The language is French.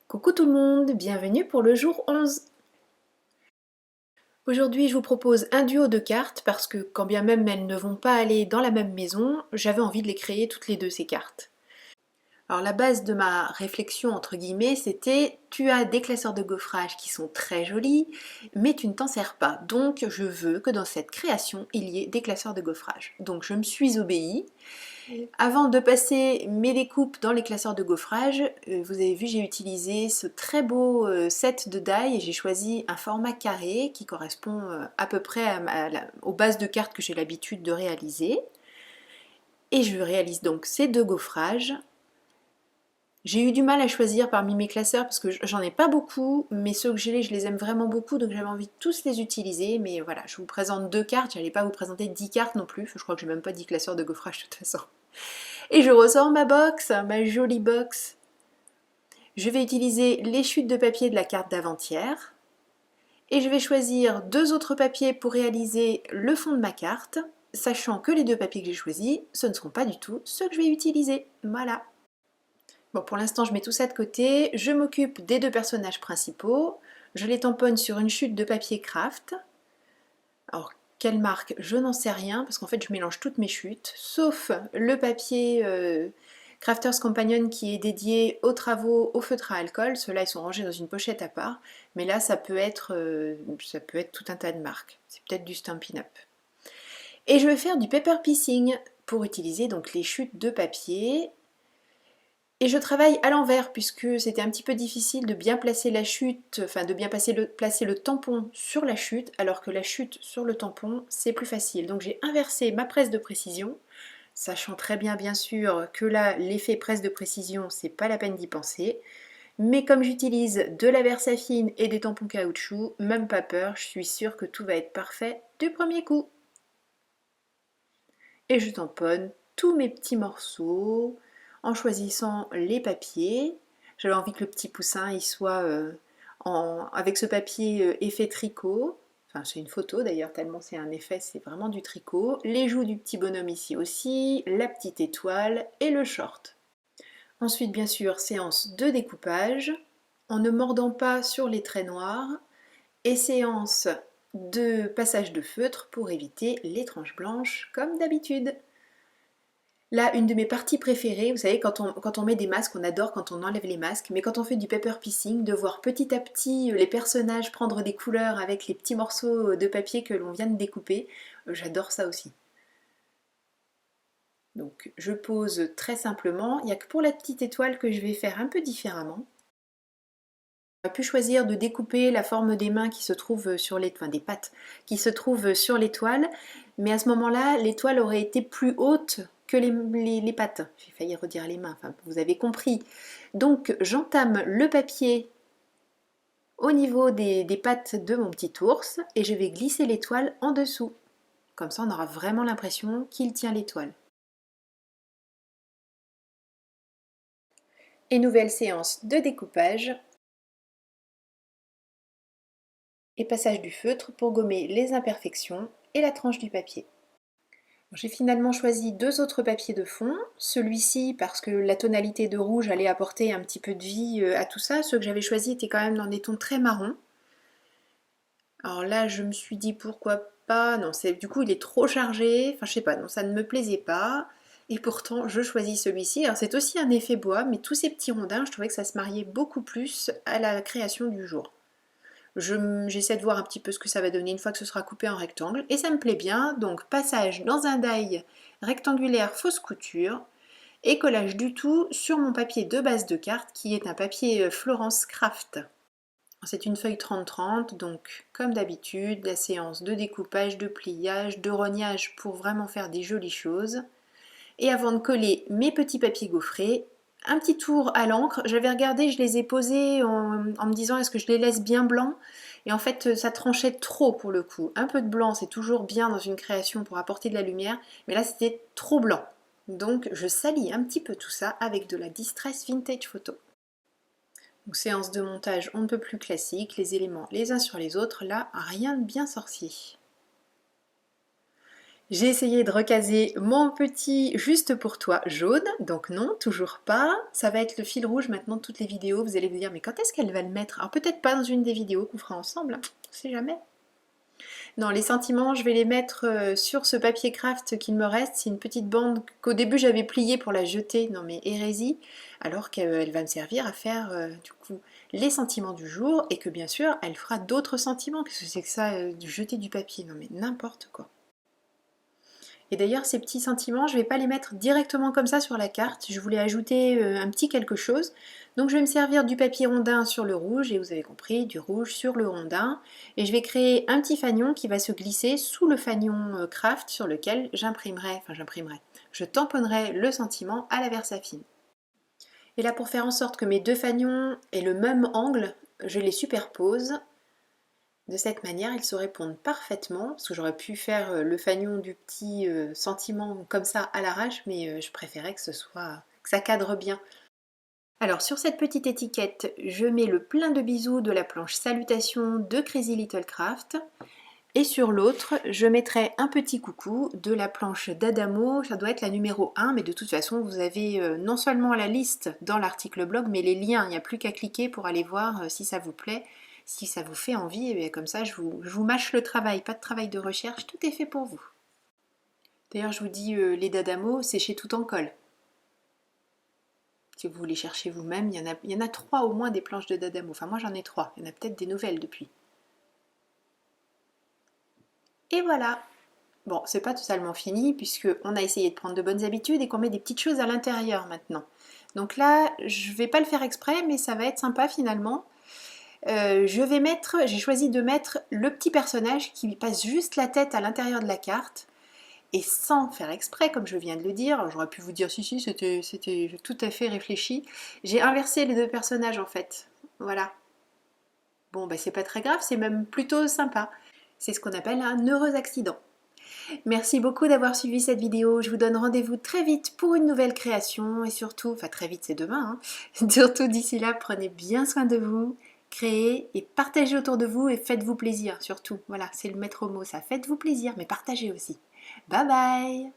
Coucou tout le monde, bienvenue pour le jour 11. Aujourd'hui je vous propose un duo de cartes parce que quand bien même elles ne vont pas aller dans la même maison, j'avais envie de les créer toutes les deux ces cartes. Alors la base de ma réflexion entre guillemets c'était tu as des classeurs de gaufrage qui sont très jolis mais tu ne t'en sers pas. Donc je veux que dans cette création il y ait des classeurs de gaufrage. Donc je me suis obéie. Avant de passer mes découpes dans les classeurs de gaufrage, vous avez vu j'ai utilisé ce très beau set de die et j'ai choisi un format carré qui correspond à peu près aux bases de cartes que j'ai l'habitude de réaliser. Et je réalise donc ces deux gaufrages. J'ai eu du mal à choisir parmi mes classeurs parce que j'en ai pas beaucoup, mais ceux que j'ai je les aime vraiment beaucoup, donc j'avais envie de tous les utiliser. Mais voilà, je vous présente deux cartes, j'allais pas vous présenter 10 cartes non plus, je crois que j'ai même pas 10 classeurs de gaufrage de toute façon. Et je ressors ma box, ma jolie box. Je vais utiliser les chutes de papier de la carte d'avant-hier. Et je vais choisir deux autres papiers pour réaliser le fond de ma carte, sachant que les deux papiers que j'ai choisis, ce ne seront pas du tout ceux que je vais utiliser. Voilà. Bon, pour l'instant, je mets tout ça de côté. Je m'occupe des deux personnages principaux. Je les tamponne sur une chute de papier craft. Alors, quelle marque? Je n'en sais rien, parce qu'en fait, je mélange toutes mes chutes, sauf le papier Crafters Companion qui est dédié aux travaux au feutre à alcool. Ceux-là, ils sont rangés dans une pochette à part. Mais là, ça peut être tout un tas de marques. C'est peut-être du Stampin' Up. Et je vais faire du paper piecing pour utiliser donc les chutes de papier. Et je travaille à l'envers puisque c'était un petit peu difficile de bien placer la chute, enfin de bien placer le tampon sur la chute, alors que la chute sur le tampon c'est plus facile. Donc j'ai inversé ma presse de précision, sachant très bien sûr que là l'effet presse de précision c'est pas la peine d'y penser. Mais comme j'utilise de la Versafine et des tampons caoutchouc, même pas peur, je suis sûre que tout va être parfait du premier coup. Et je tamponne tous mes petits morceaux en choisissant les papiers. J'avais envie que le petit poussin il soit avec ce papier effet tricot. Enfin, c'est une photo d'ailleurs, tellement c'est un effet, c'est vraiment du tricot. Les joues du petit bonhomme ici aussi, la petite étoile et le short. Ensuite, bien sûr, séance de découpage en ne mordant pas sur les traits noirs et séance de passage de feutre pour éviter les tranches blanches comme d'habitude. Là, une de mes parties préférées, vous savez, quand on met des masques, on adore quand on enlève les masques, mais quand on fait du paper piecing, de voir petit à petit les personnages prendre des couleurs avec les petits morceaux de papier que l'on vient de découper, j'adore ça aussi. Donc je pose très simplement, il n'y a que pour la petite étoile que je vais faire un peu différemment. On a pu choisir de découper la forme des mains qui se trouvent sur les, enfin des pattes qui se trouvent sur l'étoile, mais à ce moment-là, l'étoile aurait été plus haute que les pattes. J'ai failli redire les mains, enfin vous avez compris. Donc j'entame le papier au niveau des pattes de mon petit ours et je vais glisser l'étoile en dessous. Comme ça, on aura vraiment l'impression qu'il tient l'étoile. Et nouvelle séance de découpage et passage du feutre pour gommer les imperfections et la tranche du papier. J'ai finalement choisi deux autres papiers de fond, celui-ci parce que la tonalité de rouge allait apporter un petit peu de vie à tout ça, ceux que j'avais choisis étaient quand même dans des tons très marrons. Alors là je me suis dit pourquoi pas, non du coup il est trop chargé, enfin je sais pas, non ça ne me plaisait pas, et pourtant je choisis celui-ci. Alors c'est aussi un effet bois, mais tous ces petits rondins je trouvais que ça se mariait beaucoup plus à la création du jour. J'essaie de voir un petit peu ce que ça va donner une fois que ce sera coupé en rectangle et ça me plaît bien. Donc passage dans un die rectangulaire fausse couture et collage du tout sur mon papier de base de carte qui est un papier Florence Craft. C'est une feuille 30-30, donc comme d'habitude la séance de découpage, de pliage, de rognage pour vraiment faire des jolies choses. Et avant de coller mes petits papiers gaufrés, un petit tour à l'encre. J'avais regardé, je les ai posés en me disant est-ce que je les laisse bien blancs, et en fait ça tranchait trop pour le coup. Un peu de blanc c'est toujours bien dans une création pour apporter de la lumière, mais là c'était trop blanc. Donc je salis un petit peu tout ça avec de la Distress Vintage Photo. Donc séance de montage on ne peut plus classique, les éléments les uns sur les autres, là rien de bien sorcier. J'ai essayé de recaser mon petit juste pour toi jaune, donc non, toujours pas. Ça va être le fil rouge maintenant de toutes les vidéos. Vous allez vous dire, mais quand est-ce qu'elle va le mettre? Alors peut-être pas dans une des vidéos qu'on fera ensemble, hein, on sait jamais. Non, les sentiments, je vais les mettre sur ce papier craft qu'il me reste. C'est une petite bande qu'au début j'avais pliée pour la jeter dans mes hérésies, alors qu'elle va me servir à faire du coup les sentiments du jour et que bien sûr elle fera d'autres sentiments. Qu'est-ce que c'est que ça, jeter du papier? Non mais n'importe quoi. Et d'ailleurs, ces petits sentiments, je ne vais pas les mettre directement comme ça sur la carte. Je voulais ajouter un petit quelque chose. Donc je vais me servir du papier rondin sur le rouge, et vous avez compris, du rouge sur le rondin. Et je vais créer un petit fanion qui va se glisser sous le fanion craft sur lequel je tamponnerai le sentiment à la Versafine. Et là, pour faire en sorte que mes deux fanions aient le même angle, je les superpose. De cette manière, ils se répondent parfaitement, parce que j'aurais pu faire le fanion du petit sentiment comme ça à l'arrache, mais je préférais que ça cadre bien. Alors sur cette petite étiquette, je mets le plein de bisous de la planche Salutations de Crazy Little Craft. Et sur l'autre, je mettrai un petit coucou de la planche d'Adamo, ça doit être la numéro 1, mais de toute façon, vous avez non seulement la liste dans l'article blog, mais les liens, il n'y a plus qu'à cliquer pour aller voir si ça vous plaît, si ça vous fait envie, et comme ça, je vous mâche le travail, pas de travail de recherche, tout est fait pour vous. D'ailleurs, je vous dis, les d'Adamo, c'est chez Tout en Colle. Si vous voulez chercher vous-même, il y en a 3 au moins des planches de d'Adamo, enfin moi j'en ai 3, il y en a peut-être des nouvelles depuis. Et voilà. Bon, c'est pas totalement fini puisqu'on a essayé de prendre de bonnes habitudes et qu'on met des petites choses à l'intérieur maintenant. Donc là, je vais pas le faire exprès, mais ça va être sympa finalement. J'ai choisi de mettre le petit personnage qui passe juste la tête à l'intérieur de la carte. Et sans faire exprès, comme je viens de le dire, j'aurais pu vous dire si, c'était tout à fait réfléchi. J'ai inversé les deux personnages en fait. Voilà. Bon, bah c'est pas très grave, c'est même plutôt sympa. C'est ce qu'on appelle un heureux accident. Merci beaucoup d'avoir suivi cette vidéo. Je vous donne rendez-vous très vite pour une nouvelle création et surtout, enfin très vite c'est demain, hein. Surtout d'ici là, prenez bien soin de vous, créez et partagez autour de vous et faites-vous plaisir surtout. Voilà, c'est le maître mot ça. Faites-vous plaisir mais partagez aussi. Bye bye!